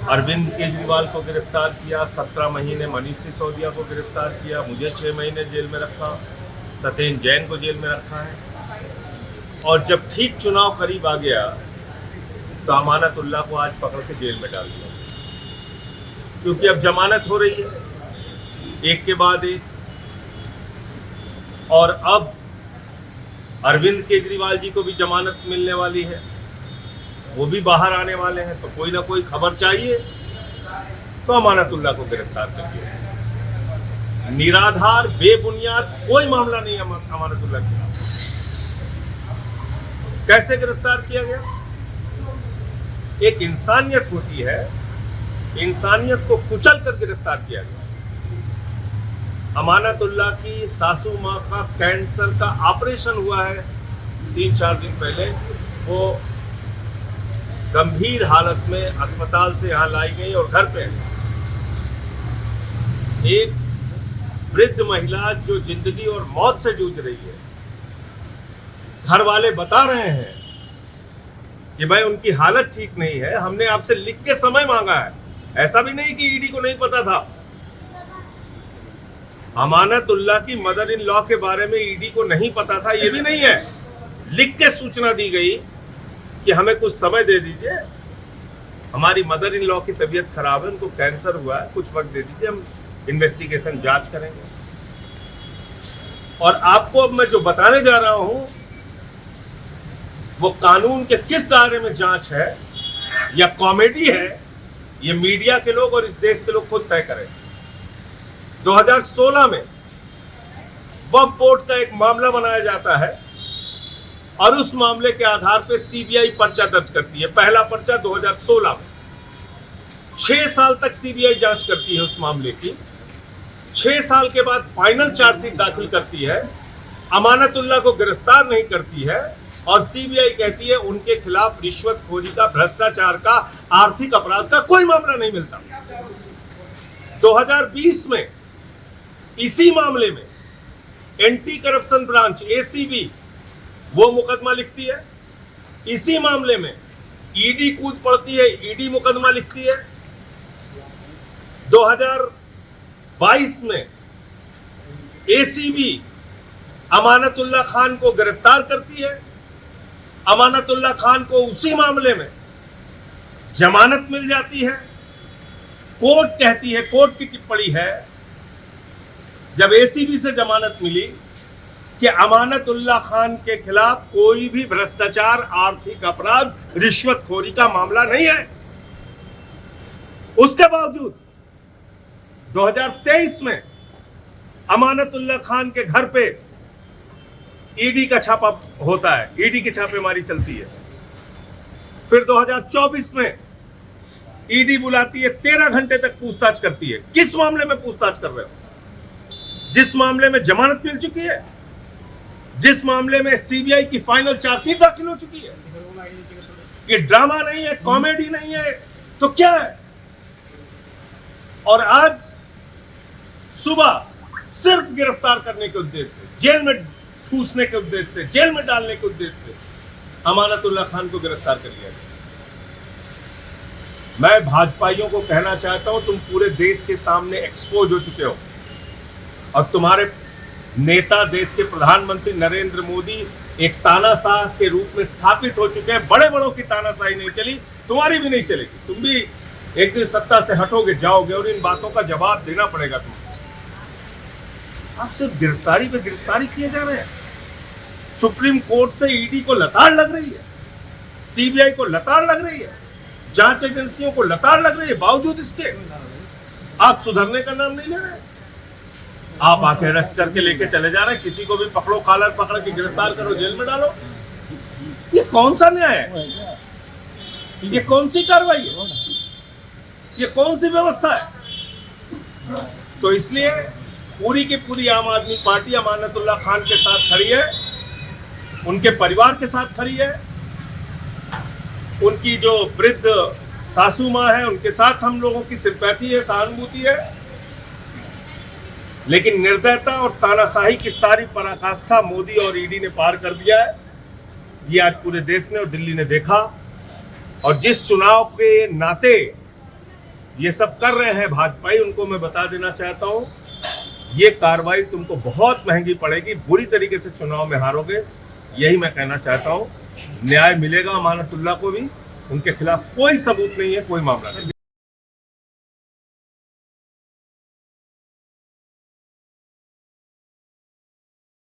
अरविंद केजरीवाल को गिरफ्तार किया, 17 महीने मनीष सिसोदिया को गिरफ्तार किया, मुझे 6 महीने जेल में रखा, सत्येंद्र जैन को जेल में रखा है। और जब ठीक चुनाव करीब आ गया तो अमानतुल्लाह को आज पकड़ के जेल में डाल दिया, क्योंकि अब जमानत हो रही है एक के बाद एक। और अब अरविंद केजरीवाल जी को भी जमानत मिलने वाली है, वो भी बाहर आने वाले हैं, तो कोई ना कोई खबर चाहिए, तो अमानतुल्लाह को गिरफ्तार कर दिया। निराधार बेबुनियाद कोई मामला नहीं अमानतुल्लाह के खिलाफ। कैसे गिरफ्तार किया गया? एक इंसानियत होती है, इंसानियत को कुचल कर गिरफ्तार किया गया। अमानतुल्लाह की सासू माँ का कैंसर का ऑपरेशन हुआ है 3-4 दिन पहले, वो गंभीर हालत में अस्पताल से यहाँ लाई गई और घर पे एक वृद्ध महिला जो जिंदगी और मौत से जूझ रही है, घर वाले बता रहे हैं कि भाई उनकी हालत ठीक नहीं है, हमने आपसे लिख के समय मांगा है। ऐसा भी नहीं कि ईडी को नहीं पता था। अमानतुल्लाह की मदर इन लॉ के बारे में ईडी को नहीं पता था, ये भी नहीं है। लिख के सूचना दी गई कि हमें कुछ समय दे दीजिए, हमारी मदर इन लॉ की तबीयत खराब है, उनको कैंसर हुआ है, कुछ वक्त दे दीजिए, हम इन्वेस्टिगेशन जांच करेंगे। और आपको अब मैं जो बताने जा रहा हूं वो कानून के किस दायरे में जांच है या कॉमेडी है, ये मीडिया के लोग और इस देश के लोग खुद तय करें। 2016 में वक्फ बोर्ड का एक मामला बनाया जाता है और उस मामले के आधार पर सीबीआई पर्चा दर्ज करती है। पहला पर्चा 2016 में, 6 साल तक सीबीआई जांच करती है उस मामले की। 6 साल के बाद फाइनल चार्जशीट दाखिल करती है, अमानतुल्लाह को गिरफ्तार नहीं करती है और सीबीआई कहती है उनके खिलाफ रिश्वतखोरी का, भ्रष्टाचार का, आर्थिक अपराध का कोई मामला नहीं मिलता। 2020 में इसी मामले में एंटी करप्शन ब्रांच एसीबी वो मुकदमा लिखती है। इसी मामले में ईडी कूद पड़ती है, ईडी मुकदमा लिखती है। 2022 में एसीबी अमानतुल्लाह खान को गिरफ्तार करती है। अमानतुल्लाह खान को उसी मामले में जमानत मिल जाती है। कोर्ट कहती है, कोर्ट की टिप्पणी है जब एसीबी से जमानत मिली कि अमानतुल्लाह खान के खिलाफ कोई भी भ्रष्टाचार, आर्थिक अपराध, रिश्वतखोरी का मामला नहीं है। उसके बावजूद 2023 में अमानतुल्लाह खान के घर पे ईडी का छापा होता है, ईडी की छापेमारी चलती है। फिर 2024 में ईडी बुलाती है, 13 घंटे तक पूछताछ करती है। किस मामले में पूछताछ कर रहे हो? जिस मामले में जमानत मिल चुकी है, जिस मामले में सीबीआई की फाइनल चार्जशीट दाखिल हो चुकी है। ये ड्रामा नहीं है, कॉमेडी नहीं है, तो क्या है? और आज सुबह सिर्फ गिरफ्तार करने के उद्देश्य से, जेल में ठूसने के उद्देश्य से, जेल में डालने के उद्देश्य से अमानतुल्लाह खान को गिरफ्तार कर लिया गया। मैं भाजपाइयों को कहना चाहता हूं, तुम पूरे देश के सामने एक्सपोज हो चुके हो और तुम्हारे नेता, देश के प्रधानमंत्री नरेंद्र मोदी एक तानाशाह के रूप में स्थापित हो चुके हैं। बड़े बड़ों की तानाशाही नहीं चली, तुम्हारी भी नहीं चलेगी। तुम भी एक दिन सत्ता से हटोगे, जाओगे और इन बातों का जवाब देना पड़ेगा तुमको। आप सिर्फ गिरफ्तारी पे गिरफ्तारी किए जा रहे हैं। सुप्रीम कोर्ट से ईडी को लताड़ लग रही है, सीबीआई को लताड़ लग रही है, जांच एजेंसियों को लताड़ लग रही है। बावजूद इसके आप सुधरने का नाम नहीं ले रहे। आप आके अरेस्ट करके लेके चले जा रहे हैं, किसी को भी पकड़ो, कॉलर पकड़ के गिरफ्तार करो, जेल में डालो। ये कौन सा न्याय है? ये कौन सी कार्रवाई है? ये कौन सी व्यवस्था है? तो इसलिए पूरी की पूरी आम आदमी पार्टी अमानतुल्लाह खान के साथ खड़ी है, उनके परिवार के साथ खड़ी है। उनकी जो वृद्ध सासू माँ है, उनके साथ हम लोगों की सिंपैथी है, सहानुभूति है। लेकिन निर्दयता और तानाशाही की सारी पराकाष्ठा मोदी और ईडी ने पार कर दिया है। ये आज पूरे देश ने और दिल्ली ने देखा। और जिस चुनाव के नाते ये सब कर रहे हैं भाजपाई, उनको मैं बता देना चाहता हूँ, ये कार्रवाई तुमको बहुत महंगी पड़ेगी, बुरी तरीके से चुनाव में हारोगे। यही मैं कहना चाहता हूँ। न्याय मिलेगा अमानतुल्लाह को भी, उनके खिलाफ कोई सबूत नहीं है, कोई मामला नहीं।